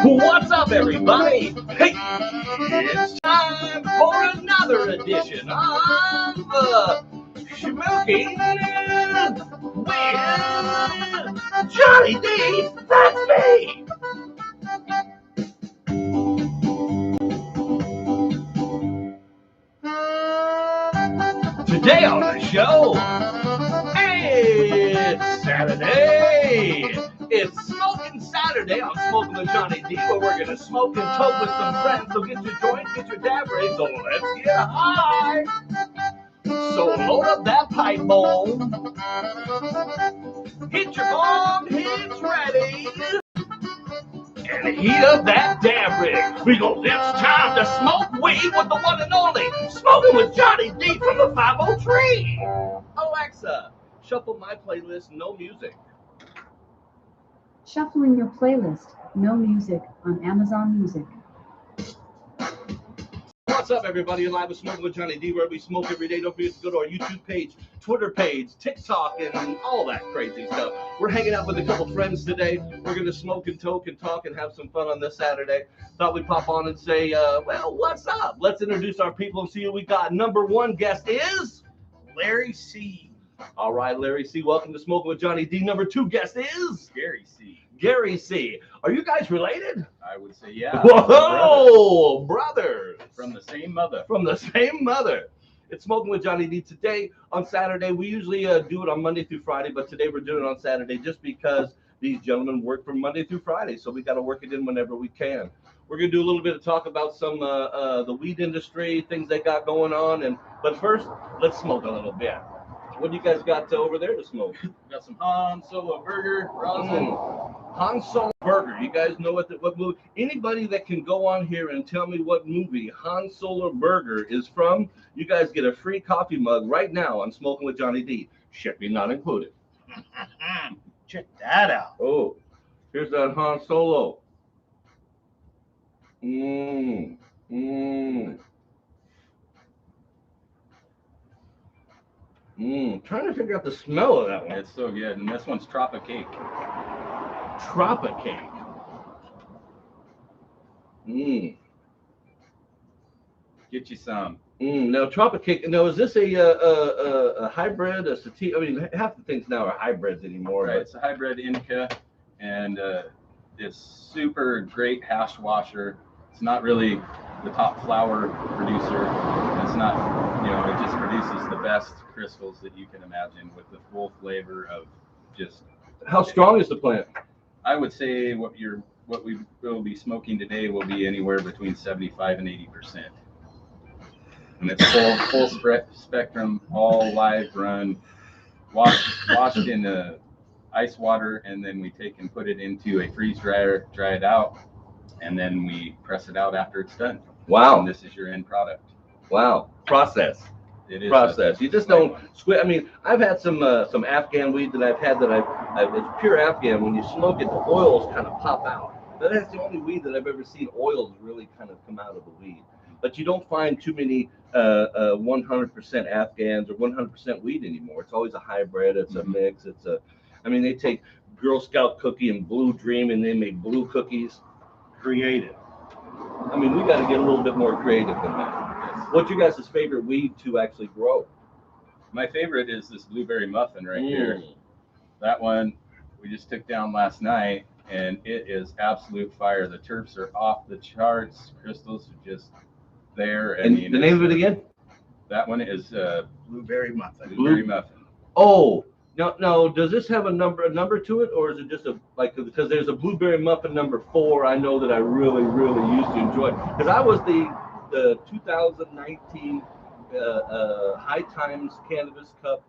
What's up, everybody? Hey, it's time for another edition of Smoking with Johnny D. That's me. Today on the show, it's Saturday. It's Smoking Saturday on Smoking with Johnny D, where we're going to smoke and toke with some friends. So get your joint, get your dab ready, so let's get high. So load up that pipe bowl. Get your bong hits ready. And heat up that dab rig, because it's time to smoke weed with the one and only Smoking with Johnny D from the 503. Alexa, shuffle my playlist, no music. Shuffling your playlist, no music, on Amazon Music. What's up, everybody? You're live with Smoking with Johnny D, where we smoke every day. Don't forget to go to our YouTube page, Twitter page, TikTok, and all that crazy stuff. We're hanging out with a couple friends today. We're going to smoke and toke and talk and have some fun on this Saturday. Thought we'd pop on and say, well, what's up? Let's introduce our people and see who we got. Number one guest is Larry C. All right, Larry C. Welcome to Smoking with Johnny D. Number two guest is Gary C. Gary C. Are you guys related? I would say, yeah. Whoa, brothers. From the same mother. From the same mother. It's Smoking with Johnny D. Today on Saturday. We usually do it on Monday through Friday, but today we're doing it on Saturday just because these gentlemen work from Monday through Friday, so we got to work it in whenever we can. We're going to do a little bit of talk about some the weed industry, things they got going on, but first, let's smoke a little bit. What do you guys got over there to smoke? We got some Han Solo burger, rosin. Han Solo burger. You guys know what movie? Anybody that can go on here and tell me what movie Han Solo burger is from, you guys get a free coffee mug right now on Smoking with Johnny D. Shipping not included. Check that out. Oh, here's that Han Solo. Trying to figure out the smell of that one. It's so good. And this one's Tropicake. Tropicake. Get you some. Now, Tropicake. Now, is this a hybrid, a sativa? I mean, half the things now are hybrids anymore. Right. It's a hybrid indica, and it's super great hash washer. It's not really the top flower producer. It's not. It just produces the best crystals that you can imagine with the full flavor of just. How strong is the plant? I would say what we will be smoking today will be anywhere between 75 and 80%. And it's full spectrum, all live run, washed in ice water, and then we take and put it into a freeze dryer, dry it out, and then we press it out after it's done. Wow. And this is your end product. Wow. Process. It is process. You just don't squid. I mean, I've had some Afghan weed that I've had that I've it's pure Afghan. When you smoke it, the oils kind of pop out. That's the only weed that I've ever seen oils really kind of come out of the weed. But you don't find too many 100% Afghans or 100% weed anymore. It's always a hybrid. It's a mix. I mean, they take Girl Scout cookie and Blue Dream and they make blue cookies. Creative. I mean, we got to get a little bit more creative than that. What's your guys' favorite weed to actually grow? My favorite is this blueberry muffin right here. That one we just took down last night, and it is absolute fire. The terps are off the charts. Crystals are just there. And the name of it again? That one is Blueberry Muffin. Blueberry Muffin. Oh, no. Does this have a number to it, or is it just because there's a Blueberry Muffin number 4? I know that I really, really used to enjoy it because I was the 2019 High Times Cannabis Cup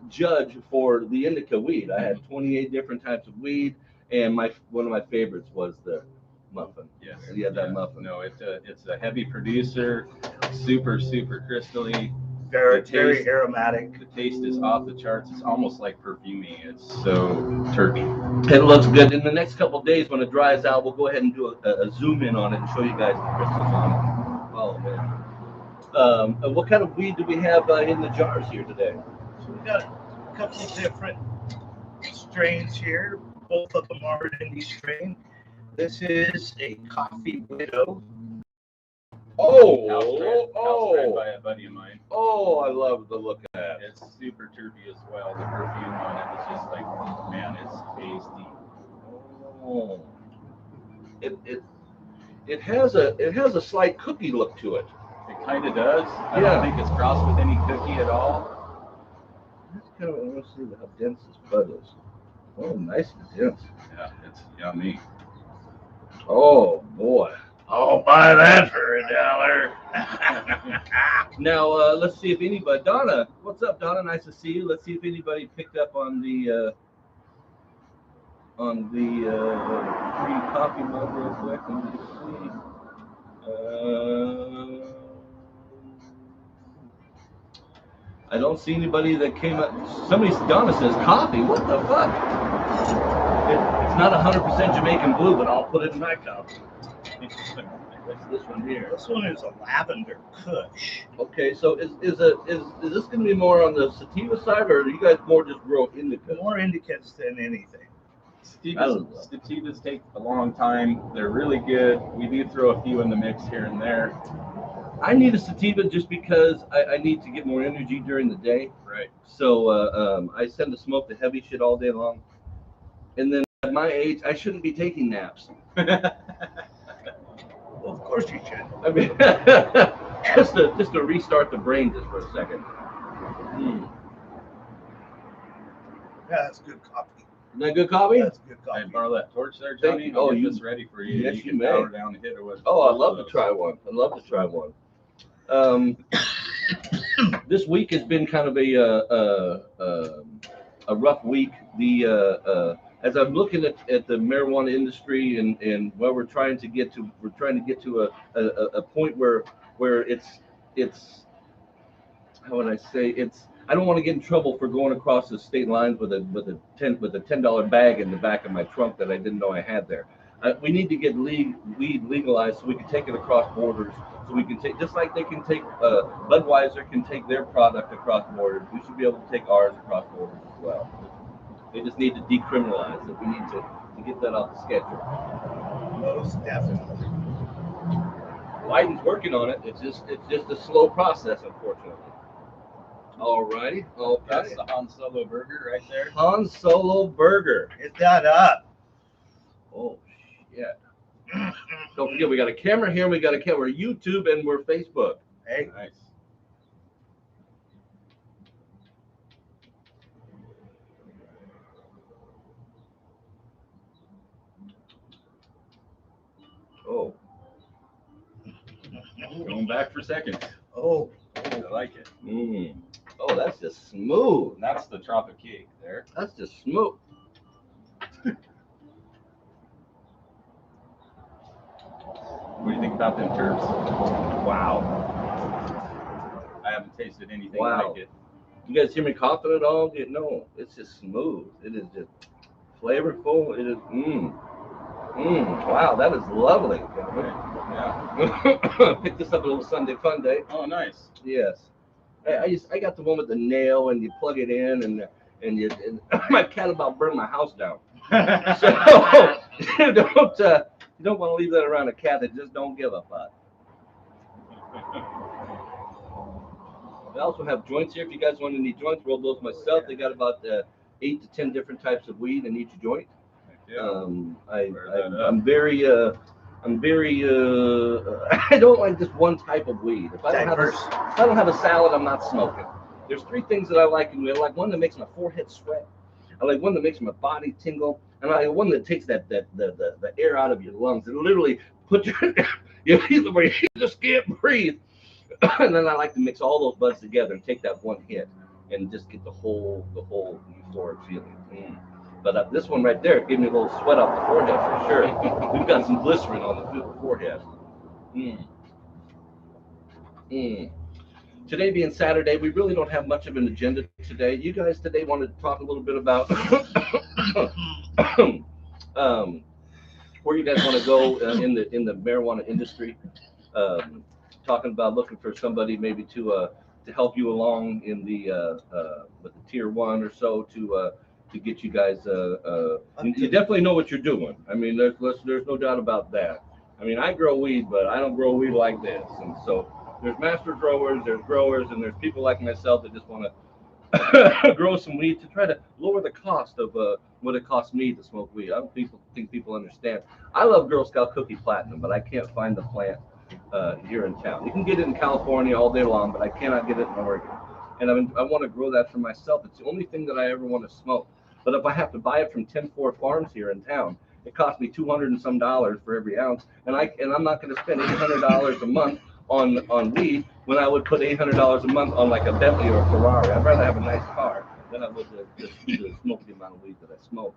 judge for the indica weed. I had 28 different types of weed, and one of my favorites was the muffin. Yes. Yeah, that muffin. No, it's a heavy producer, super crystally. Very aromatic. The taste is off the charts. It's almost like perfumey. It's so terpy. It looks good. In the next couple of days, when it dries out, we'll go ahead and do a zoom in on it and show you guys the crystals on it. Oh man. What kind of weed do we have in the jars here today? So we got a couple of different strains here. Both of them are indie strain. This is a Coffee Widow. House bred by a buddy of mine. Oh, I love the look of that. It's super terpy as well. The perfume on it is just like, man, it's tasty. Oh. It has a slight cookie look to it. It kind of does. I Yeah. don't think it's crossed with any cookie at all. That's kind of, I want to see how dense this bud is. Oh, nice and dense. Yeah, it's yummy. Oh boy. I'll buy that for $1. Now let's see if anybody. Donna, what's up, Donna? Nice to see you. Let's see if anybody picked up on the free coffee mug real quick. Let me just see. I don't see anybody that came up. Donna says coffee. What the fuck? It's not 100% Jamaican blue, but I'll put it in my cup. What's this one here? This one is a Lavender Kush. Okay, so is this going to be more on the sativa side, or do you guys more just grow indicas? More indicas than anything. Sativas take a long time. They're really good. We do throw a few in the mix here and there. I need a sativa just because I need to get more energy during the day. Right. So I tend to smoke the heavy shit all day long. And then at my age, I shouldn't be taking naps. Well, of course you should. I mean, just to restart the brain just for a second. Yeah, that's good coffee. Isn't that good coffee? That's good Can I coffee. borrow that torch there, Thank Johnny? you. I'll Oh, get you- this ready for you. yes, You you can may. power down and hit it with. Oh, I'd love to try one. I'd love to try one. This week has been kind of a rough week. As I'm looking at the marijuana industry and what we're trying to get to a point where it's how would I say, I don't want to get in trouble for going across the state lines with a $10 bag in the back of my trunk that I didn't know I had there. We need to get weed legalized so we can take it across borders. So we can take, just like they can take, Budweiser can take their product across borders. We should be able to take ours across borders as well. They just need to decriminalize it. We need to get that off the schedule. Most definitely. Biden's working on it. It's just a slow process, unfortunately. All righty. Okay. That's the Han Solo burger right there. Han Solo burger. Hit that up. Oh shit. Don't forget, we got a camera here. We got a camera. We're YouTube and we're Facebook. Hey, Nice. Oh. Going back for seconds. oh, I like it. Oh, that's just smooth. And that's the Tropic Cake there. That's just smooth. What do you think about them terps? Wow. I haven't tasted anything Wow. like it. You guys hear me coughing at all? No, it's just smooth. It is just flavorful. It is. Wow, that is lovely. Yeah. Pick this up a little Sunday fun day. Oh, nice. Yes. I got the one with the nail and you plug it in and my cat about burned my house down. So you don't want to leave that around a cat that just don't give a fuck. I also have joints here. If you guys want any joints, roll those myself. They got about 8 to 10 different types of weed in each joint. Yeah. I'm very I don't like just one type of weed. If I don't have a salad, I'm not smoking. There's 3 things that I like in weed. I like one that makes my forehead sweat. I like one that makes my body tingle, and I like one that takes the air out of your lungs and literally put where you just can't breathe. And then I like to mix all those buds together and take that one hit and just get the whole euphoric feeling. But this one right there gave me a little sweat off the forehead for sure. We've got some glycerin on the forehead. Today being Saturday, we really don't have much of an agenda today. You guys today wanted to talk a little bit about where you guys want to go in the marijuana industry. Talking about looking for somebody maybe to help you along in the with the tier 1 or so to to get you guys. You definitely know what you're doing. I mean, there's no doubt about that. I mean, I grow weed, but I don't grow weed like this. And so there's master growers, there's growers, and there's people like myself that just want to grow some weed to try to lower the cost of what it costs me to smoke weed. I don't think people understand. I love Girl Scout Cookie Platinum, but I can't find the plant here in town. You can get it in California all day long, but I cannot get it in Oregon. And I want to grow that for myself. It's the only thing that I ever want to smoke. But if I have to buy it from 10-4 Farms here in town, it costs me $200 and some for every ounce, and I'm not going to spend $800 a month on weed when I would put $800 a month on like a Bentley or a Ferrari. I'd rather have a nice car than I would just smoke the amount of weed that I smoke.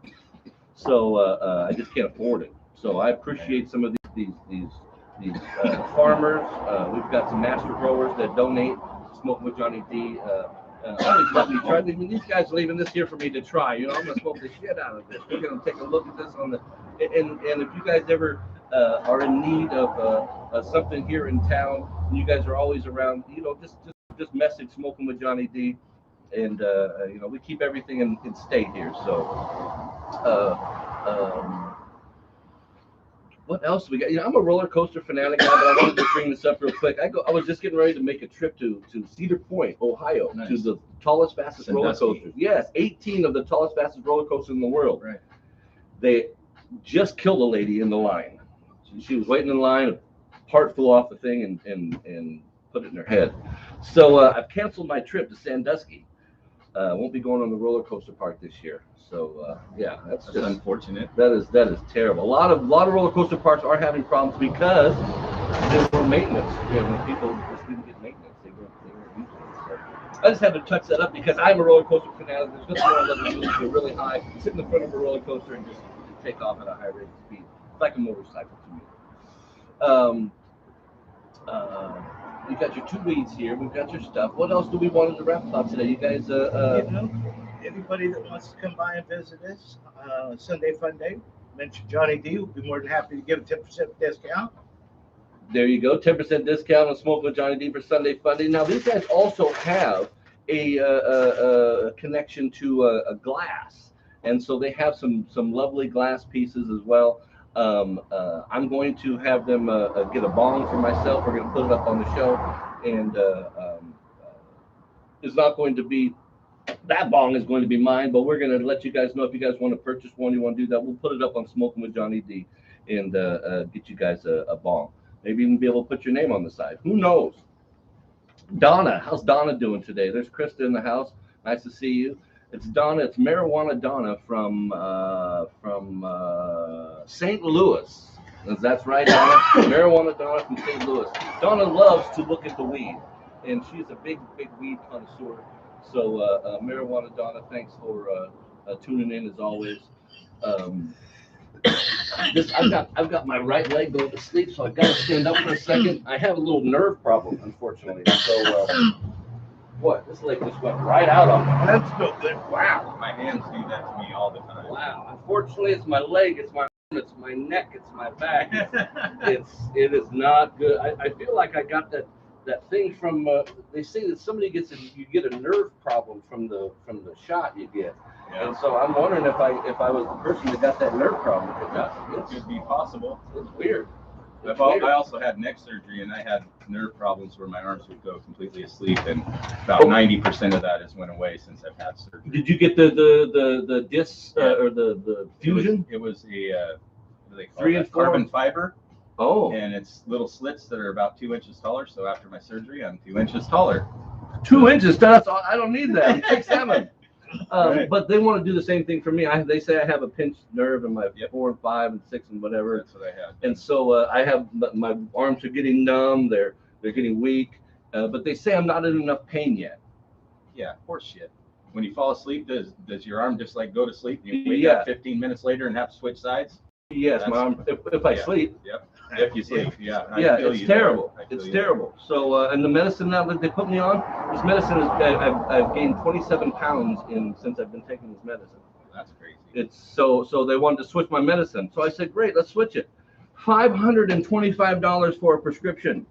So I just can't afford it. So I appreciate some of these farmers. We've got some master growers that donate to Smoking with Johnny D. Always let me try. I mean, these guys are leaving this here for me to try. You know, I'm gonna smoke the shit out of this. We're gonna take a look at this on the. And if you guys ever are in need of something here in town, and you guys are always around, you know, just message Smoking with Johnny D, and you know, we keep everything in state here. So. What else we got? You know, I'm a roller coaster fanatic guy, but I wanted to bring this up real quick. I was just getting ready to make a trip to Cedar Point, Ohio, nice. To the tallest, fastest roller coasters. Yes, 18 of the tallest, fastest roller coasters in the world. Right. They just killed a lady in the line. She was waiting in line, a part flew off the thing and put it in her head. So I've canceled my trip to Sandusky. Won't be going on the roller coaster park this year. So yeah, that's just unfortunate. That is terrible. A lot of roller coaster parks are having problems because there were maintenance. You know, people just didn't get maintenance. They weren't using it. So I just had to touch that up because I'm a roller coaster fanatic. There's nothing wrong with it. Go really high, sit in the front of a roller coaster and just take off at a high rate of speed. It's like a motorcycle to me. You got your two weeds here. We've got your stuff. What else do we want to wrap up today? You guys, you know, anybody that wants to come by and visit us, Sunday Fun Day, mention Johnny D. We'll be more than happy to give a 10% discount. There you go, 10% discount on Smoking with Johnny D for Sunday Fun Day. Now, these guys also have a connection to a glass, and so they have some lovely glass pieces as well. I'm going to have them get a bong for myself. We're going to put it up on the show, and it's not going to be, that bong is going to be mine, but we're going to let you guys know if you guys want to purchase one, you want to do that. We'll put it up on Smoking with Johnny D and get you guys a bong. Maybe even be able to put your name on the side. Who knows? Donna, how's Donna doing today? There's Krista in the house. Nice to see you. It's Donna. It's Marijuana Donna from St. Louis. That's right, Donna. Marijuana Donna from St. Louis. Donna loves to look at the weed, and she's a big weed connoisseur. So, Marijuana Donna, thanks for tuning in as always. I've got my right leg going to sleep, so I've got to stand up for a second. I have a little nerve problem, unfortunately. So, what? This leg just went right out on me. That's no good. Wow. My hands do that to me all the time. Wow. Unfortunately, it's my leg, it's my arm, it's my neck, it's my back. It is not good. I feel like I got that thing from. They say that somebody you get a nerve problem from the shot you get. Yeah. And so I'm wondering if I was the person that got that nerve problem. It could be possible. It's weird. I also had neck surgery, and I had nerve problems where my arms would go completely asleep, and about 90% of that has went away since I've had surgery. Did you get the disc or the fusion? It was a what do they call 3 and 4 carbon fiber. Oh. And it's little slits that are about 2 inches taller. So after my surgery, I'm 2 inches taller. 2 inches? That's all. I don't need that. Take 7. Right. But they want to do the same thing for me. They say I have a pinched nerve in my 4 and 5 and 6 and whatever. That's what I had. And so I have my arms are getting numb. They're getting weak. But they say I'm not in enough pain yet. Yeah, horseshit. When you fall asleep, does your arm just like go to sleep? You wake up 15 minutes later and have to switch sides? Yes, my arm. If I sleep. Yep. If you sleep, yeah. It's terrible. It's terrible. So, and the medicine now that they put me on, this medicine is, I've gained 27 pounds since I've been taking this medicine. That's crazy. It's so they wanted to switch my medicine. So I said, great, let's switch it. $525 for a prescription.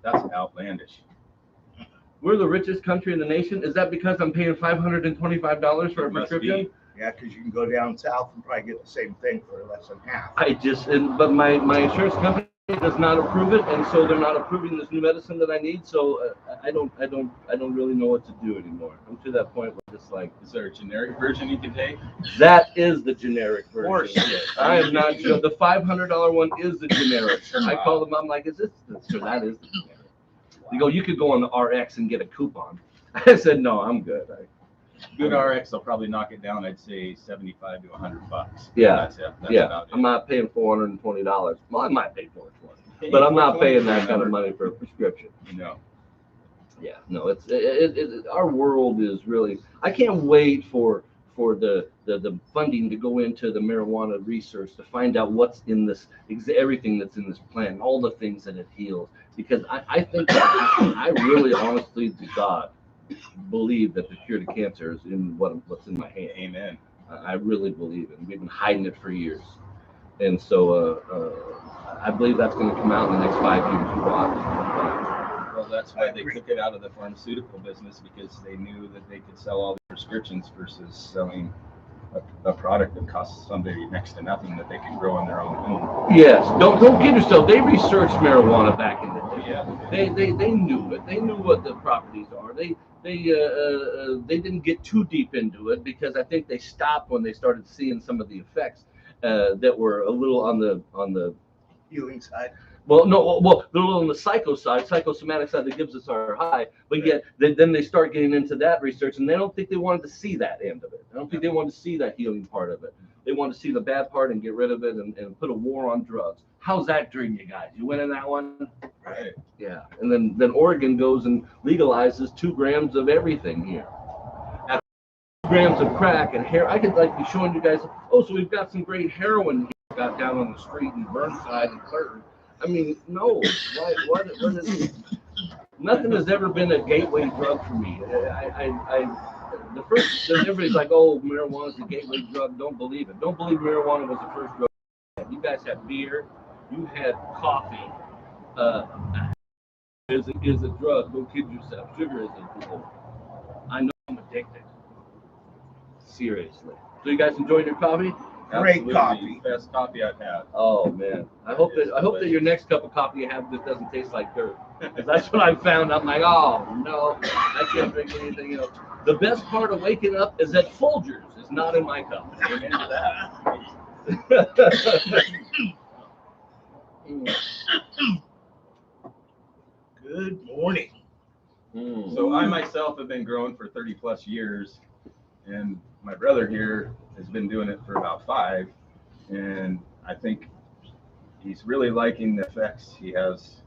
That's outlandish. We're the richest country in the nation. Is that because I'm paying $525 for a prescription? Yeah, because you can go down south and probably get the same thing for less than half. But my insurance company does not approve it, and so they're not approving this new medicine that I need. So I don't really know what to do anymore. I'm to that point where it's like, Is there a generic version you can take? that is the generic version. course, yes. I am not sure. The $500 one is the generic. I called them. I'm like, is this? Sure, that is the generic. They go, you could go on the RX and get a coupon. I said, no, I'm good. Good RX, they'll probably knock it down. I'd say $75 to $100. Yeah, That's it. That's yeah. about it. I'm not paying $420. Well, I might pay $420, but I'm not paying that kind of money for a prescription. No. Yeah, no, our world is really. I can't wait for the funding to go into the marijuana research to find out what's in this, everything that's in this plant, all the things that it heals. Because I think I really, honestly, to God, believe that the cure to cancer is in what's in my hand. Amen. I really believe it. We've been hiding it for years, and so I believe that's going to come out in the next 5 years. You watch. Well, that's why they took it out of the pharmaceutical business, because they knew that they could sell all the prescriptions versus selling a product that costs somebody next to nothing that they can grow in their own home. Yes, don't kid yourself. They researched marijuana back in the day. Yeah. They knew it. They knew what the properties are. They didn't get too deep into it because I think they stopped when they started seeing some of the effects that were a little on the Healing side. well, no, well, they're a little on the psychosomatic side that gives us our high, but yet then they start getting into that research, and they don't think they wanted to see that end of it. I don't think they wanted to see that healing part of it. They want to see the bad part and get rid of it and put a war on drugs. How's that treating you guys? You win in that one? Right. Yeah. And then Oregon goes and legalizes 2 grams of everything here. After 2 grams of crack and hair, I could like be showing you guys, oh, so we've got some great heroin here. Got down on the street in Burnside and Third. I mean, no. What is, nothing has ever been a gateway drug for me. The first, everybody's like, oh, marijuana's a gateway drug. Don't believe it. Don't believe marijuana was the first drug. You guys had beer. You had coffee. Is a drug. Don't kid yourself. Sugar is a drug. I know I'm addicted. Seriously. So you guys enjoyed your coffee? Great Absolutely. coffee. Best coffee I've had. Oh man, I hope that your next cup of coffee you have this doesn't taste like dirt. Because that's what I found. I'm like, oh no, I can't drink anything else. The best part of waking up is that Folgers is not in my cup. Amen to that. Good morning. So I myself have been growing for 30 plus years, and my brother here has been doing it for about 5, and I think he's really liking the effects. He has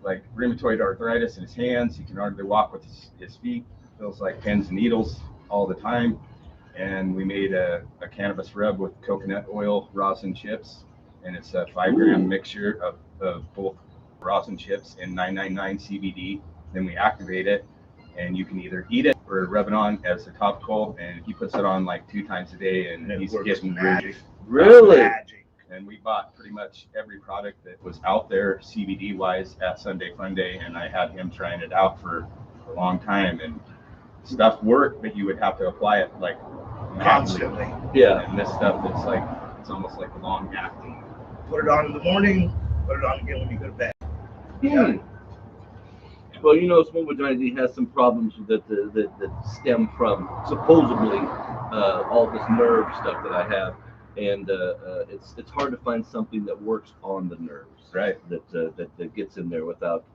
like rheumatoid arthritis in his hands. He can hardly walk with his feet. Feels like pins and needles all the time. And we made a cannabis rub with coconut oil, rosin chips, and it's a 5-gram mixture of both rosin chips and 999 CBD. Then we activate it, and you can either eat it or rub it on as a topical. And he puts it on like 2 times a day, and he's getting Really? Magic. And we bought pretty much every product that was out there CBD wise at Sunday Fun Day, and I had him trying it out for a long time, and stuff worked, but you would have to apply it like Constantly. Yeah. And this stuff that's like, it's almost like long acting. Put it on in the morning, put it on again when you go to bed. Hmm. Well, you know, Smoke with Johnny D has some problems that stem from supposedly all this nerve stuff that I have, and it's hard to find something that works on the nerves, Right. That gets in there without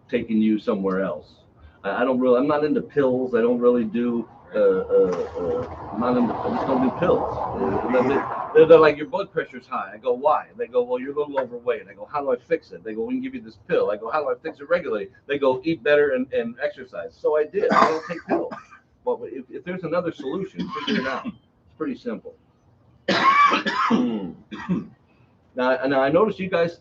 taking you somewhere else. I'm not into pills. I don't really do. I'm not into. I just don't do pills. They're like, your blood pressure's high. I go, why? They go, well, you're a little overweight. I go, how do I fix it? They go, we can give you this pill. I go, how do I fix it regularly? They go, eat better and exercise. So I did. I don't take pills. Well, if there's another solution, figure it out. It's pretty simple. Now I noticed you guys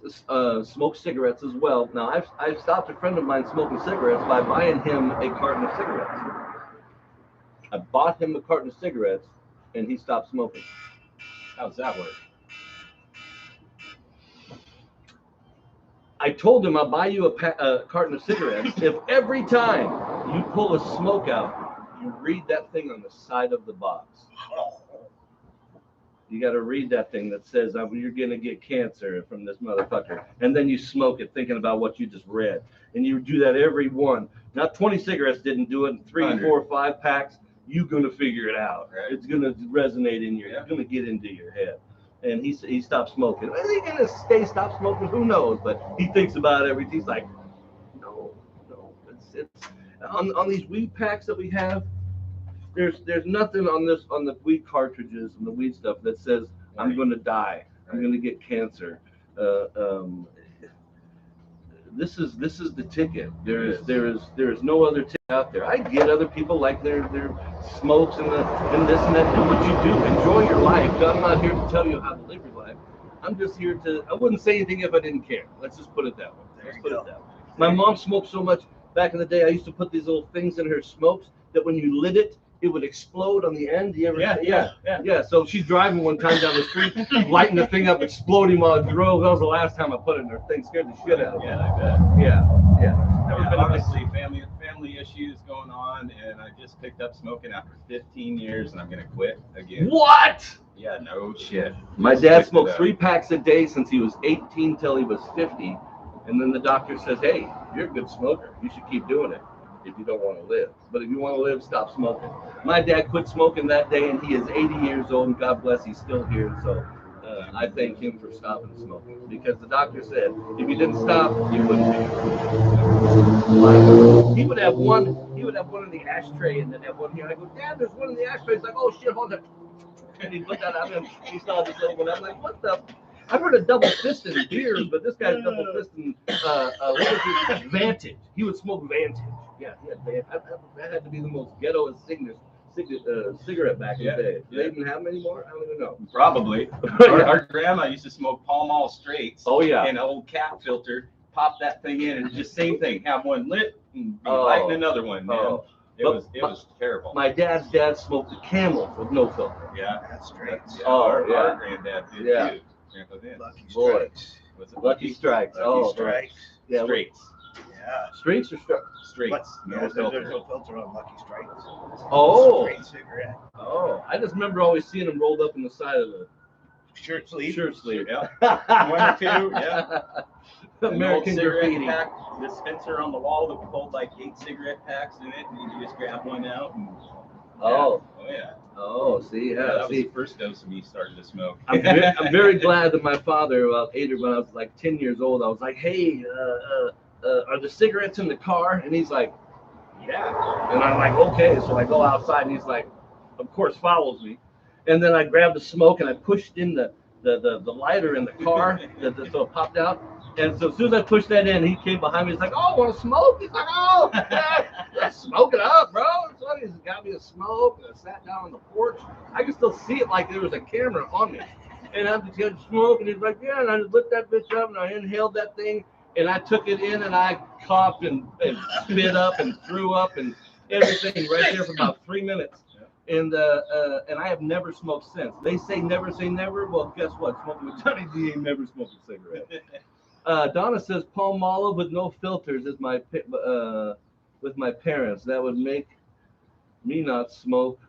smoke cigarettes as well. Now I've stopped a friend of mine smoking cigarettes by buying him a carton of cigarettes. I bought him a carton of cigarettes, and he stopped smoking. How does that work? I told him I'll buy you a carton of cigarettes if every time you pull a smoke out, you read that thing on the side of the box. You got to read that thing that says you're going to get cancer from this motherfucker. And then you smoke it thinking about what you just read. And you do that every one. Not 20 cigarettes didn't do it. 3, 100. 4, 5 packs. You're going to figure it out. Right. It's going to resonate in it's going to get into your head. And he stopped smoking. Is he going to stop smoking? Who knows? But he thinks about everything. He's like, no. It's on these weed packs that we have. There's nothing on the weed cartridges and the weed stuff that says I'm going to die. I'm going to get cancer. This is the ticket. There is no other ticket out there. I get other people like their smokes and this and that. Do what you do. Enjoy your life. I'm not here to tell you how to live your life. I'm just here to. I wouldn't say anything if I didn't care. Let's just put it that way. My mom smoked so much back in the day. I used to put these little things in her smokes that when you lit it, it would explode on the end. You ever? Yeah. So she's driving one time down the street, lighting the thing up, exploding while it drove. That was the last time I put it in her thing. Scared the shit out of me. Yeah, I bet. Yeah. Never been honestly family issues going on, and I just picked up smoking after 15 years, and I'm gonna quit again. What? Yeah, no shit. My dad smoked 3 packs a day since he was 18 till he was 50, and then the doctor says, "Hey, you're a good smoker. You should keep doing it if you don't want to live. But if you want to live, stop smoking." My dad quit smoking that day, and he is 80 years old, and God bless, he's still here. So I thank him for stopping smoking, because the doctor said if you didn't stop, you wouldn't be here. He would have one in the ashtray, and then have one here. I go, "Dad, there's one in the ashtray." He's like, "Oh shit, hold on." And he put that out, and he saw this little one. I'm like, "What the?" I've heard of double fisting beers, but this guy's double fisting what is it? Vantage. He would smoke Vantage. Yeah, he had Vantage. That had to be the most ghetto cigarette back in the day. Do they even have them anymore? I don't even know. Probably. Our grandma used to smoke Pall Mall straights. Oh yeah. In an old cap filter. Pop that thing in, and just same thing. Have one lit and be lighting another one. Man. It was terrible. My dad's dad smoked the Camel with no filter. Yeah, That's straight. Yeah, our granddad did too. Lucky Boy. Strikes. Was it Lucky Strikes. Lucky Strikes. Yeah. Straights. Yeah. Streaks or strikes? Straights. But No there's filter. no filter on Lucky Strikes. Oh. Straight cigarette. Oh. I just remember always seeing them rolled up in the side of the Shirt sleeve. Yeah. One or two. Yeah. American graffiti. Pack dispenser on the wall that would hold like 8 cigarette packs in it, and you could just grab one out. And, Oh. Oh yeah. Oh, see, That was see. the first dose of me starting to smoke. I'm very glad that my father, when I was like 10 years old, I was like, "Hey, are the cigarettes in the car?" And he's like, "Yeah." And I'm like, "Okay." So I go outside, and he's like, of course, follows me. And then I grabbed the smoke, and I pushed in the lighter in the car, so it popped out. And so as soon as I pushed that in, he came behind me. He's like, "Oh, want to smoke?" He's like, "Oh, let's smoke it up, bro." So he's got me a smoke, and I sat down on the porch. I could still see it like there was a camera on me. And I'm just going to smoke, and he's like, "Yeah." And I just lit that bitch up, and I inhaled that thing, and I took it in, and I coughed and spit up and threw up and everything right there for about 3 minutes. And I have never smoked since. They say never. Well, guess what? Smoking with Johnny D ain't never smoked a cigarette. Donna says Palmolive with no filters is with my parents. That would make me not smoke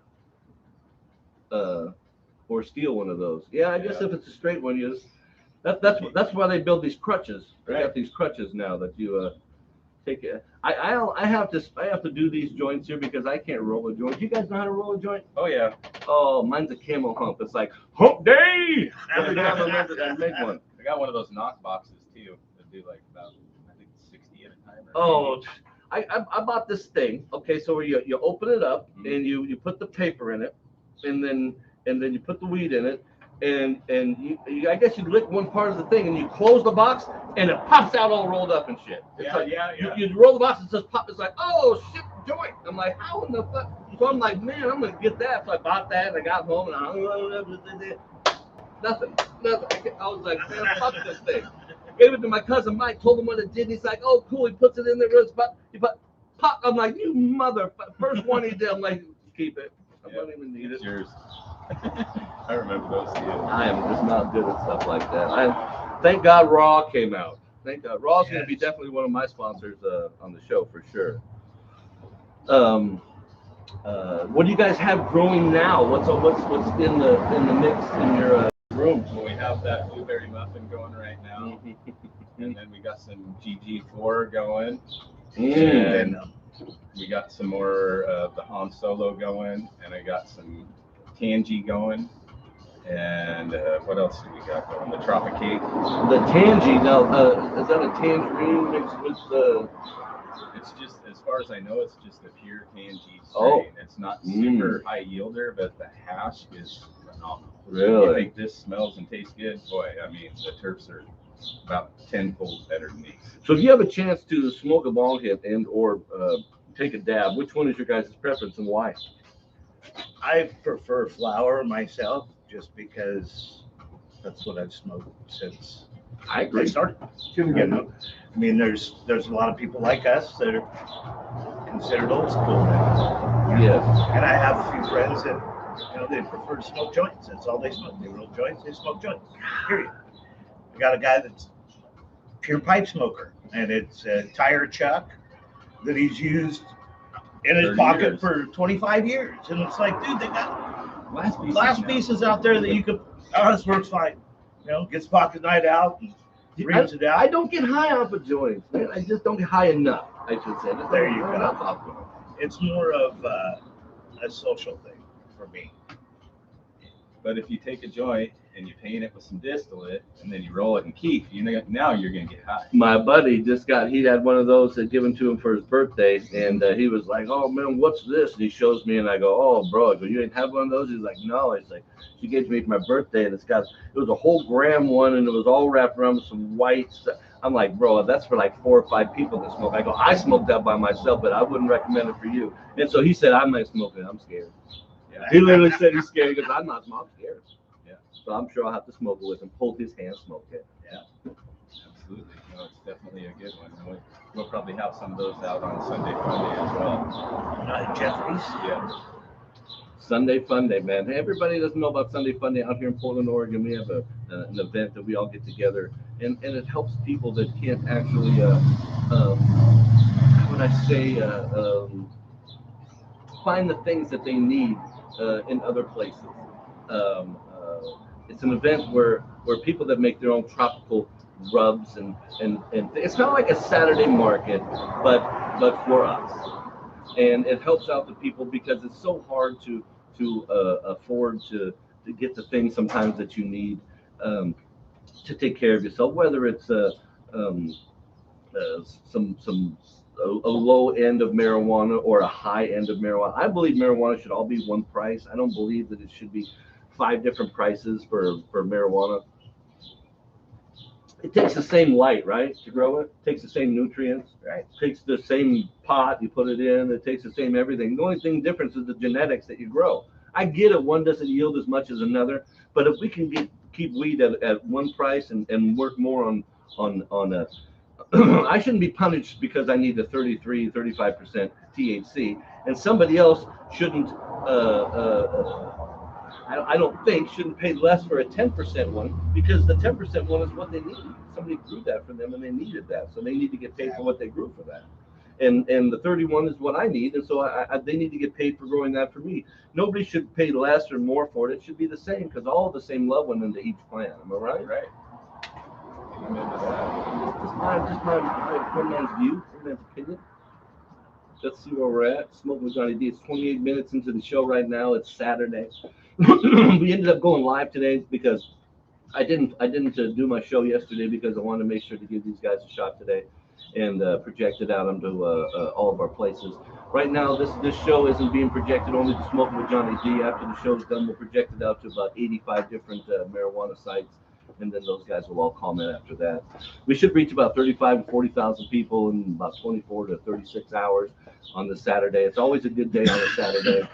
or steal one of those. Yeah, I guess if it's a straight one, that's why they build these crutches. They got these crutches now that you take it. I have to do these joints here because I can't roll a joint. You guys know how to roll a joint? Oh yeah. Oh, mine's a camel hump. It's like hump day every time I make one. I got one of those knock boxes too that do like about I think 60 at a time. Oh, I bought this thing. Okay, so you open it up and you put the paper in it, and then you put the weed in it, and you I guess you lick one part of the thing and you close the box and it pops out all rolled up and shit. It's You roll the box and it just pop. It's like, oh shit, joint. I'm like, how in the fuck? So I'm like, man, I'm gonna get that. So I bought that and I got home and nothing. I was like, man, fuck this thing. Gave it to my cousin Mike, told him what it did. He's like, oh, cool. He puts it in there. He put pop. I'm like, you motherfucker. First one he did, I'm like, keep it. I don't even need it. It's yours. I remember those too. I am just not good at stuff like that. Thank God Raw came out. Thank God. Raw's going to be definitely one of my sponsors on the show for sure. What do you guys have growing now? What's in the mix in your room? Well, we have that blueberry muffin going right now, and then we got some GG4 going, and we got some more of the Han Solo going, and I got some Tangy going, and what else do we got going? The Tropicate. The Tangy, now, is that a tangerine mixed with the... It's just, as far as I know, it's just a pure Tangy strain. Oh. It's not super high yielder, but the hash is phenomenal. Really? You think this smells and tastes good? Boy, I mean, the terps are about tenfold better than these. So if you have a chance to smoke a bong hit and or take a dab, which one is your guys' preference and why? I prefer flower myself, just because that's what I've smoked since I I started. You know, I mean, there's a lot of people like us that are considered old school now. Yes. And I have a few friends that, you know, they prefer to smoke joints. That's all they smoke. They roll joints. They smoke joints. Period. I got a guy that's pure pipe smoker, and it's a tire chuck that he's used in his pocket years. for 25 years. And it's like, dude, they got Glass pieces out there that you could, oh, this works fine. You know, gets pocket night out and reams it out. I don't get high off of joints, man. I just don't get high enough, I should say. Just There don't you get go. enough off of them. It's more of a social thing for me. But if you take a joint and you paint it with some distillate and then you roll it in keef, now you're going to get high. My buddy he had one of those that given to him for his birthday, and he was like, "Oh man, what's this?" And he shows me, and I go, "Oh, bro, I go, you ain't have one of those?" He's like, "No." He's like, "She gave it to me for my birthday, and it was a whole gram one, and it was all wrapped around with some white stuff." I'm like, "Bro, that's for like 4 or 5 people to smoke." I go, "I smoked that by myself, but I wouldn't recommend it for you." And so he said, "I'm not smoking it. I'm scared." Yeah. He literally said he's scared because I'm not scared. Yeah. So I'm sure I'll have to smoke it with him. Hold his hand, smoke it. Yeah. Absolutely. No, it's definitely a good one. And we'll probably have some of those out on Sunday Funday as well. Jeffries. Yeah. Sunday Fun Day, man. Hey, everybody doesn't know about Sunday Fun Day out here in Portland, Oregon. We have an event that we all get together, and it helps people that can't actually, how would I say, find the things that they need in other places. It's an event where people that make their own tropical rubs and it's kind of like a Saturday market, but for us. And it helps out the people because it's so hard to afford to get the things sometimes that you need to take care of yourself, whether it's a low end of marijuana or a high end of marijuana. I believe marijuana should all be one price. I don't believe that it should be 5 different prices for marijuana. It takes the same light, right, to grow it. It takes the same nutrients, right? It takes the same pot you put it in. It takes the same everything. The only thing difference is the genetics that you grow. I get it. One doesn't yield as much as another, but if we can keep weed at one price and work more on a I shouldn't be punished because I need the 35% THC, and somebody else shouldn't. I don't think shouldn't pay less for a 10% one because the 10% one is what they need. Somebody grew that for them and they needed that, so they need to get paid for what they grew for that. And the 31 is what I need, and so they need to get paid for growing that for me. Nobody should pay less or more for it. It should be the same because all the same love went into each plant. Am I right? Right. Just my man's view, one man's opinion. Let's see where we're at. Smoking with Johnny D. It's 28 minutes into the show right now. It's Saturday. We ended up going live today because I didn't do my show yesterday because I wanted to make sure to give these guys a shot today and project it out onto all of our places. Right now, this show isn't being projected only to Smoking with Johnny D. After the show's done, we'll project it out to about 85 different marijuana sites, and then those guys will all comment after that. We should reach about 35 to 40,000 people in about 24 to 36 hours on the Saturday. It's always a good day on a Saturday.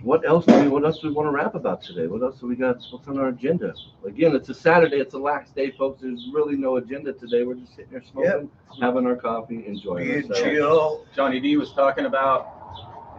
What else do we want to rap about today? What else do we got? What's on our agenda? Again, it's a Saturday. It's a lax day, folks. There's really no agenda today. We're just sitting there smoking, having our coffee, enjoying ourselves. Chill. Johnny D was talking about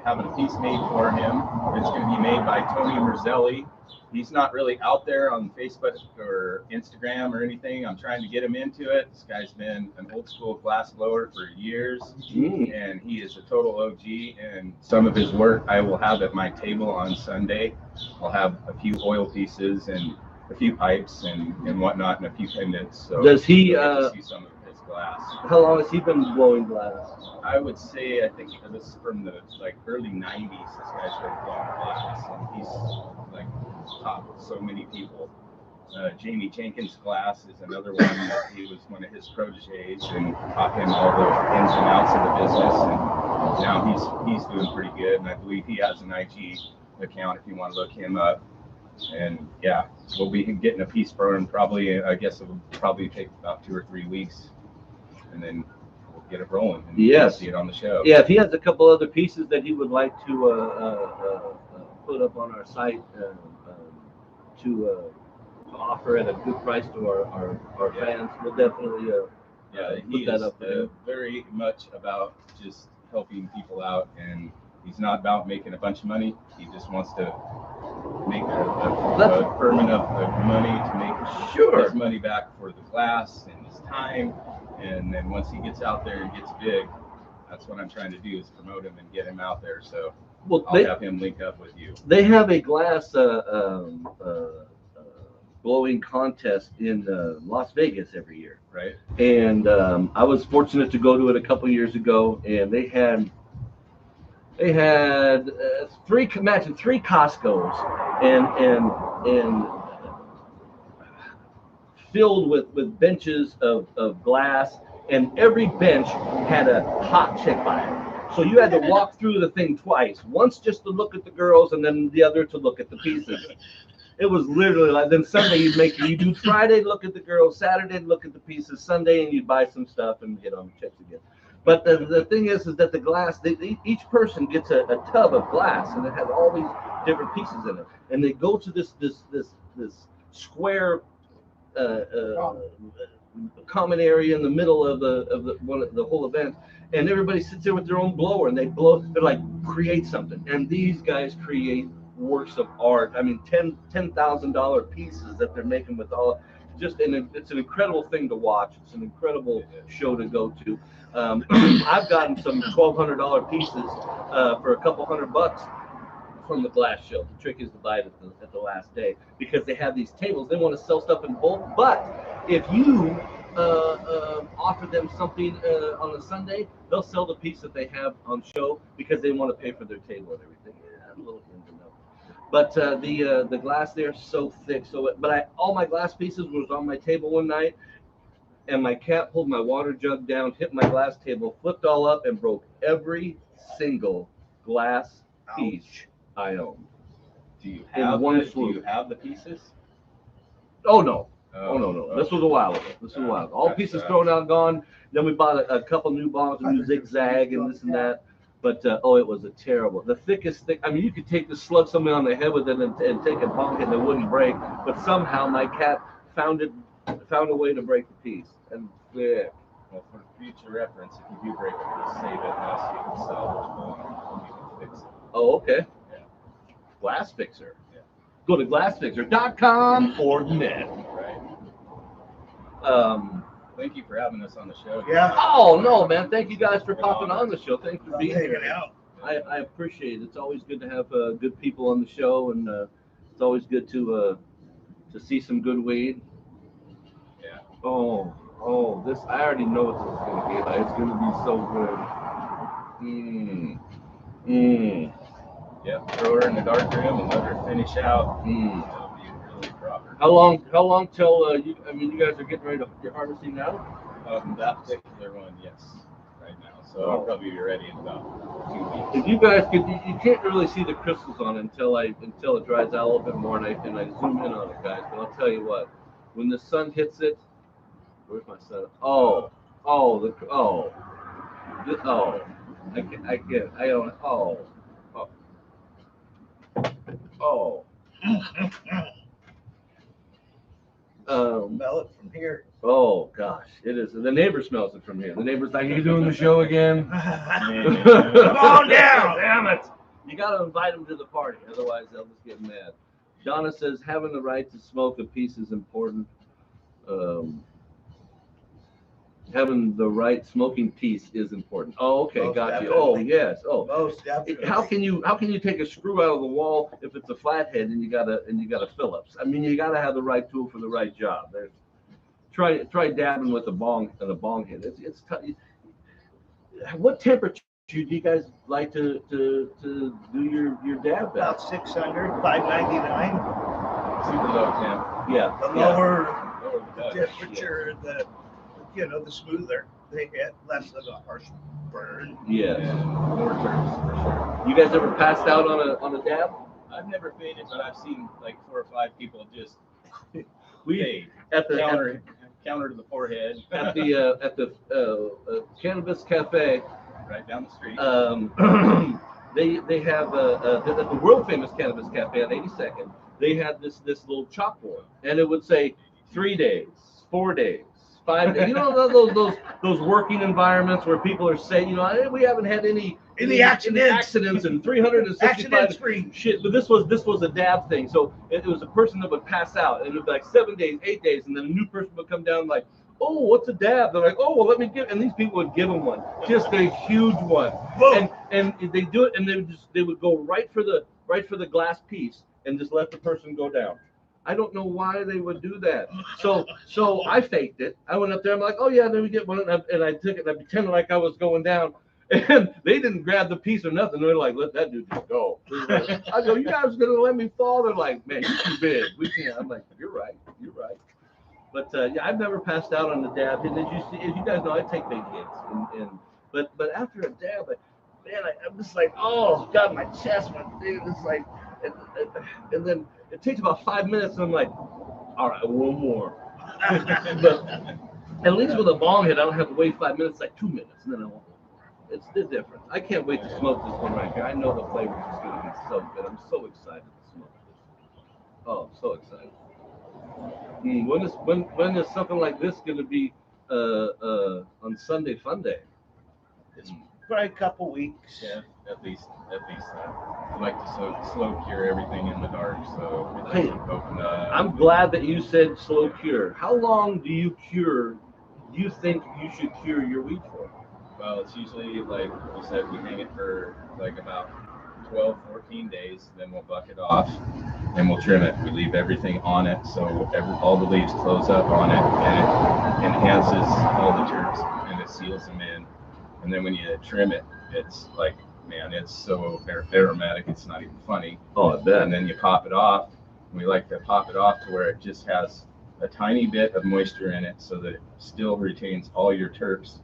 having a piece made for him. It's going to be made by Tony Merzelli. He's not really out there on Facebook or Instagram or anything. I'm trying to get him into it. This guy's been an old school glass blower for years, and he is a total OG. And some of his work I will have at my table on Sunday. I'll have a few oil pieces and a few pipes and whatnot, and a few pendants. So does he? you'll get to see some of his glass. How long has he been blowing glass? I would say, I think this is from the early 90s. This guy started blowing glass, and he's like taught so many people. Jamie Jenkins Glass is another one that he was one of his proteges and taught him all the ins and outs of the business. And now he's doing pretty good. And I believe he has an IG account if you want to look him up. And yeah, we'll be getting a piece for him probably. I guess it will probably take about 2 or 3 weeks, and then we'll get it rolling and see it on the show. Yeah, if he has a couple other pieces that he would like to put up on our site to offer at a good price to our fans, we'll definitely he put that is up there. Very much about just helping people out, and he's not about making a bunch of money. He just wants to make a firm enough of money to make his money back for the glass and his time. And then once he gets out there and gets big, that's what I'm trying to do, is promote him and get him out there. So I'll have him link up with you. They have a glass blowing contest in Las Vegas every year, right? And I was fortunate to go to it a couple years ago, and they had three Costco's and filled with benches of glass, and every bench had a hot chick by it. So you had to walk through the thing twice, once just to look at the girls, and then the other to look at the pieces. It was literally like, then Sunday you do Friday, look at the girls, Saturday, look at the pieces, Sunday, and you'd buy some stuff and get on the checks again. But the thing is that the glass, each person gets a tub of glass, and it has all these different pieces in it. And they go to this square common area in the middle of the whole event, and everybody sits there with their own blower, and they blow. They're like, create something, and these guys create works of art. I mean, $10,000 pieces that they're making with all. It's an incredible thing to watch. It's an incredible show to go to. I've gotten some $1,200 pieces for a couple $100 from the glass show. The trick is to buy it at the last day, because they have these tables. They want to sell stuff in bulk, but if you offer them something on a Sunday, they'll sell the piece that they have on show because they want to pay for their table and everything. Yeah, a little ins and outs. But the glass there is so thick. All my glass pieces was on my table one night, and my cat pulled my water jug down, hit my glass table, flipped all up, and broke every single glass piece I own. Do you have the pieces? Oh no. Oh no. This was a while ago. All pieces thrown out, gone. Then we bought a couple new bombs, a new zigzag, and this and that. But it was the thickest thing. I mean, you could slug somebody on the head with it and take a bonk and it wouldn't break. But somehow my cat found a way to break the piece. And well, for future reference, if you do break it, just save it now so you can salvage it and you can fix it. Oh, okay. Yeah. Glass Fixer. Yeah. Go to glassfixer.com or net. Right. Thank you for having us on the show. Yeah. Oh no, man! Thank you guys for popping on the show. Thanks for being Hanging here. out. I appreciate it. It's always good to have good people on the show, and it's always good to see some good weed. Yeah. Oh, this I already know what this is gonna be like. It's gonna be so good. Yep. Throw her in the dark room and let her finish out. It'll be really proper. How long till you guys are getting ready you're harvesting now? That particular one, yes, right now. So I'll probably be ready in about 2 weeks. If you guys you can't really see the crystals on it until it dries out a little bit more, and I zoom in on it, guys. But I'll tell you what, when the sun hits it, where's my sun? Smell it from here. Oh gosh, it is. The neighbor smells it from here. The neighbor's like, "You doing the show again?" Come on down. Damn it! You gotta invite them to the party, otherwise they'll just get mad. Donna says having the right to smoke a piece is important. Having the right smoking piece is important. Oh, okay, Most got you. definitely. Oh, yes. Oh, Most definitely. how can you take a screw out of the wall if it's a flathead and you got a Phillips? I mean, you gotta have the right tool for the right job. Try dabbing with a bong head. It's tough. What temperature do you guys like to do your dab at? About 600, 599. Super low temp. Yeah. The yeah. lower the temperature, the smoother they get, less of a harsh burn. Yes. More terps for You guys ever passed out on a dab? sure. I've never faded, but I've seen like 4 or 5 people just We fade. at the Counter to the forehead. at the Cannabis Cafe. Right down the street. They have the world famous Cannabis Cafe on 82nd. They had this little chalkboard, and it would say 3 days, 4 days, 5 days. You know those working environments where people are saying, we haven't had any accidents in 365 Accidents free. shit. But this was a dab thing. So it was a person that would pass out, and it would be like 7 days, 8 days, and then a new person would come down like, oh, what's a dab? They're like, oh, well, let me give. And these people would give them one, just a huge one. Boom. And they do it, and they would go right for the glass piece and just let the person go down. I don't know why they would do that. So I faked it. I went up there. I'm like, oh yeah, then we get one, and I took it. And I pretended like I was going down, and they didn't grab the piece or nothing. They're like, let that dude just go. I go, you guys are gonna let me fall? They're like, man, you're too big. We can't. I'm like, you're right. But yeah, I've never passed out on the dab. And as you guys know, I take big hits. But after a dab, I'm just like, oh God, my chest, it's like, and then it takes about 5 minutes, and I'm like, all right, one more. But at least with a bong hit, I don't have to wait 5 minutes, like 2 minutes, and then I won't. It's the difference. I can't wait to smoke this one right here. I know the flavor is going to be so good. I'm so excited to smoke this. Oh, I'm so excited. When is something like this going to be on Sunday Fun Day? It's probably a couple weeks. Yeah, at least. I like to slow cure everything in the dark, so it Hey, doesn't open up. I'm glad that you said slow cure. How long do you think you should cure your weed for? Well, it's usually, like you said, we hang it for like about 12, 14 days, then we'll buck it off, and we'll trim it. We leave everything on it, so all the leaves close up on it, and it enhances all the terps, and it seals them in. And then when you trim it, it's like, man, it's so aromatic, it's not even funny. Oh, I bet. And then you pop it off. We like to pop it off to where it just has a tiny bit of moisture in it, so that it still retains all your terps,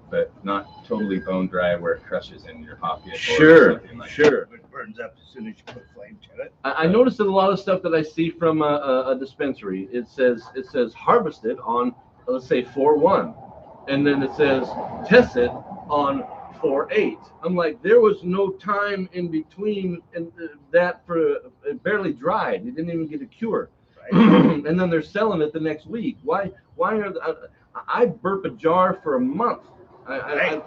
but not totally bone dry where it crushes in your pocket. Sure. It burns up as soon as you put flame to it. I noticed in a lot of stuff that I see from a dispensary, it says harvested on, let's say 4/1, and then it says tested on 4/8. I'm like, there was no time in between, and that for it barely dried. It didn't even get a cure, Right. and then they're selling it the next week. Why are I burp a jar for a month? Yeah,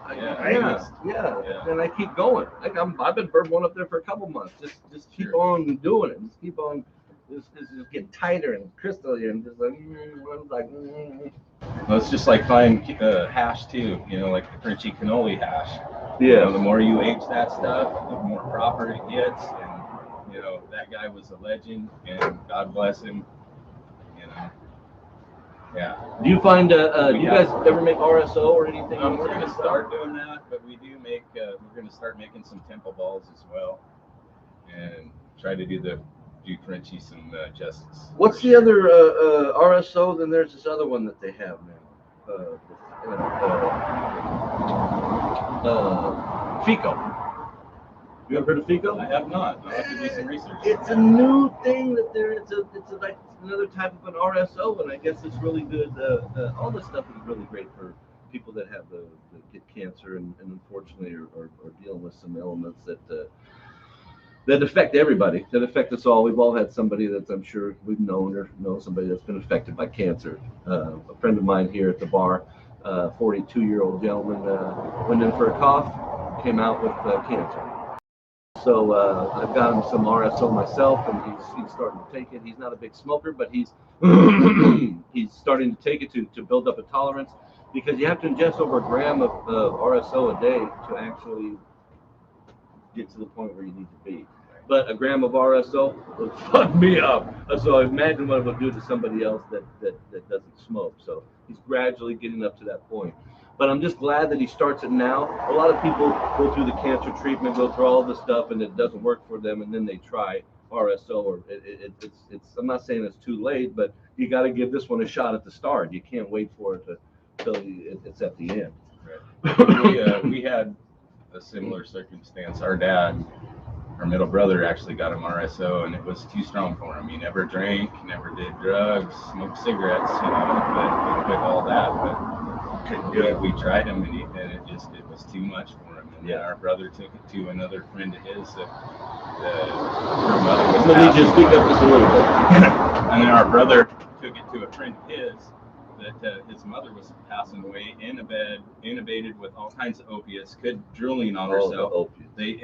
and I keep going. I've been burping one up there for a couple months. Just keep on doing it. Just keep on. It's just getting tighter and crystallier, and just like. Well, it's just like fine hash too, like the crunchy cannoli hash. Yeah. The more you age that stuff, the more proper it gets. And, that guy was a legend, and God bless him. Yeah. Do you find, do you guys ever make RSO or anything? We're going to start doing that, but we do make, we're going to start making some temple balls as well, and try to do crunchy some justice. What's the other RSO? Then there's this other one that they have now. Fico. You ever heard of Fico? I have not. I'll have to do some research. It's a new thing that it's like another type of an RSO, and I guess it's really good. All this stuff is really great for people that have get cancer and unfortunately are dealing with some elements that that affect everybody, that affect us all. We've all had somebody that's, I'm sure we've known or know somebody that's been affected by cancer. A friend of mine here at the bar, 42-year-old gentleman, went in for a cough, came out with cancer. So I've got him some RSO myself, and he's starting to take it. He's not a big smoker, but he's he's starting to take it to build up a tolerance, because you have to ingest over a gram of RSO a day to actually get to the point where you need to be. But a gram of RSO will fuck me up. So imagine what it would do to somebody else that doesn't smoke. So he's gradually getting up to that point. But I'm just glad that he starts it now. A lot of people go through the cancer treatment, go through all the stuff, and it doesn't work for them, and then they try RSO. Or it's I'm not saying it's too late, but you got to give this one a shot at the start. You can't wait for it till it's at the end. Right. We had a similar circumstance. Our middle brother actually got him RSO, and it was too strong for him. He never drank, never did drugs, smoked cigarettes, but he quit all that. But we tried him, and it was too much for him. And then our brother took it to another friend of his that her mother was. Let me just speak up just a little bit. And then our brother took it to a friend of his that his mother was passing away in a bed, intubated with all kinds of opiates, drooling on herself. They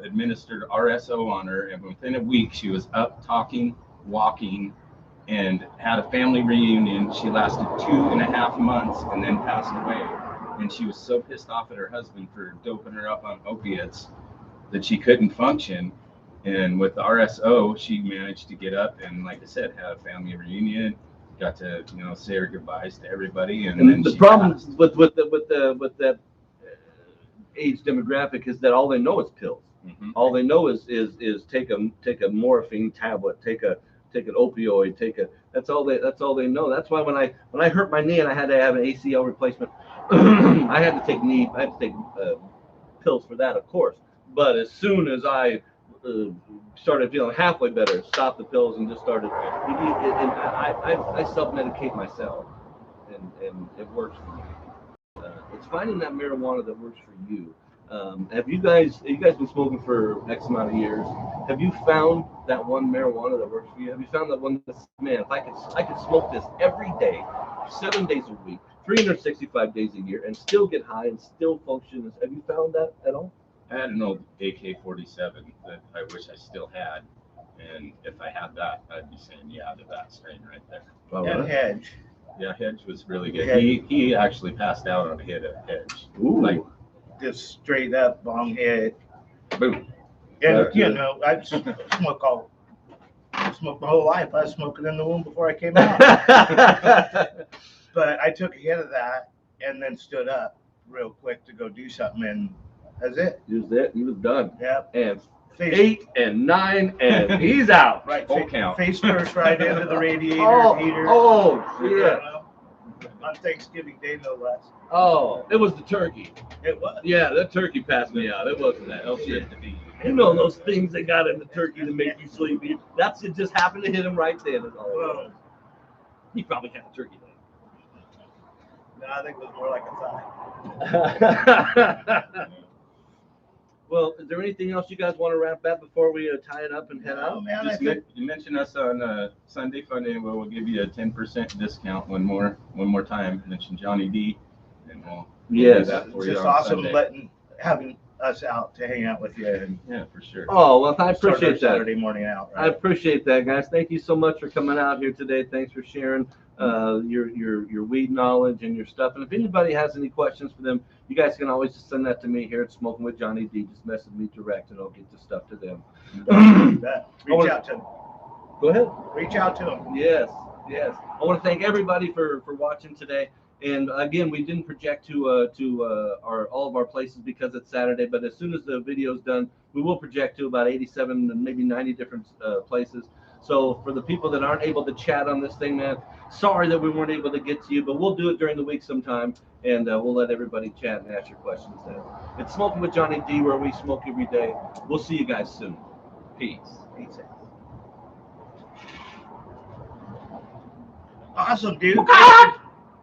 administered RSO on her, and within a week she was up, talking, walking, and had a family reunion. She lasted 2.5 months and then passed away. And she was so pissed off at her husband for doping her up on opiates that she couldn't function. And with the RSO, she managed to get up and, like I said, had a family reunion. Got to say her goodbyes to everybody, and then the problem with that age demographic is that all they know is pills. Mm-hmm. All they know is take a morphine tablet, take an opioid, that's all they know. That's why when I hurt my knee and I had to have an ACL replacement, I had to take pills for that, of course. But as soon as I started feeling halfway better, stopped the pills and just started. And I self-medicate myself, and it works for me. It's finding that marijuana that works for you. Have you guys been smoking for X amount of years? Have you found that one marijuana that works for you? Have you found that one that's, man, if I could smoke this every day, 7 days a week, 365 days a year, and still get high and still function? Have you found that at all? I had an old AK-47 that I wish I still had, and if I had that, I'd be saying yeah to that strain right there. And Hedge. Yeah, Hedge was really good. He actually passed out on a hit of Hedge. Ooh. Like just straight up bong hit. Boom. And I smoke my whole life. I was smoking in the womb before I came out. But I took a hit of that and then stood up real quick to go do something, and that's it. He was done. Yep. And 8 and 9, and he's out. Right. Full count. Face first right into the radiator heater. Yeah. On Thanksgiving Day, no less. Oh, it was the turkey. It was. Yeah, that turkey passed me out. It wasn't that. Oh shit. Those things they got in the turkey to make you sleepy. It just happened to hit him right then. He probably had a turkey then. No, I think it was more like a thigh. Well, is there anything else you guys want to wrap up before we tie it up and head out? Man, you mentioned us on Sunday Funday. We'll give you a 10% discount one more time. Mention Johnny D, and we'll do that for it's you just on awesome Sunday. having us out to hang out with you. And yeah, for sure. Oh, well, I appreciate that. Saturday morning out. Right? I appreciate that, guys. Thank you so much for coming out here today. Thanks for sharing your weed knowledge and your stuff. And if anybody has any questions for them, you guys can always just send that to me here at Smoking with Johnny D. Just message me direct, and I'll get the stuff to them. Reach out to them. Go ahead. Reach out to them. Yes. I want to thank everybody for watching today. And again, we didn't project to all of our places because it's Saturday. But as soon as the video's done, we will project to about 87 and maybe 90 different places. So for the people that aren't able to chat on this thing, man, sorry that we weren't able to get to you, but we'll do it during the week sometime, and we'll let everybody chat and ask your questions then. It's Smoking with Johnny D, where we smoke every day. We'll see you guys soon. Peace. Awesome, dude.